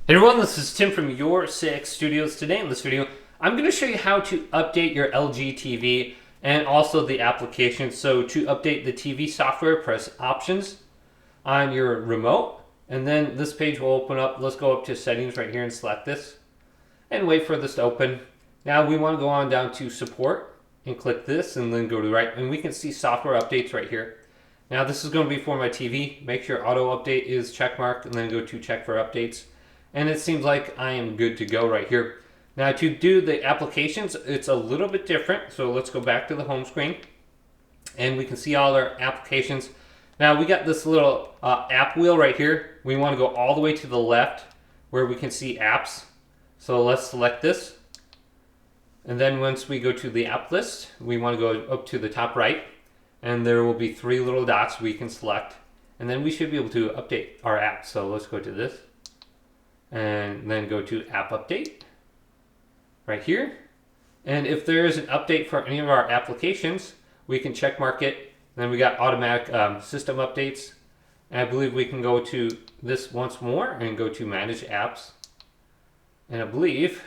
Hey everyone, this is Tim from Your Six Studios. Today in this video, I'm going to show you how to update your LG TV and also the application. So to update the TV software, press Options on your remote, and then this page will open up. Let's go up to Settings right here and select this and wait for this to open. Now we want to go on down to Support and click this and then go to the right, and we can see software updates right here. Now this is going to be for my TV. Make sure auto update is checkmarked and then go to check for updates. And it seems like I am good to go right here. Now to do the applications, it's a little bit different. So let's go back to the home screen and we can see all our applications. Now we got this little app wheel right here. We want to go all the way to the left where we can see apps. So let's select this. And then once we go to the app list, we want to go up to the top right and there will be three little dots we can select. And then we should be able to update our app. So let's go to this. And then go to app update right here, and if there is an update for any of our applications, we can check mark it. Then we got automatic system updates, and I believe we can go to this once more and go to manage apps, and I believe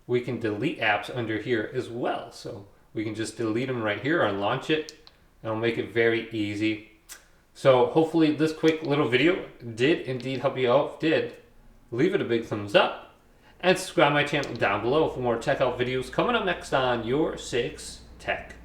we can delete apps under here as well. So we can just delete them right here or launch it, and it'll make it very easy. So hopefully this quick little video did indeed help you out. If it did, leave it a big thumbs up and subscribe my channel down below for more tech help videos coming up next on Your Six Tech.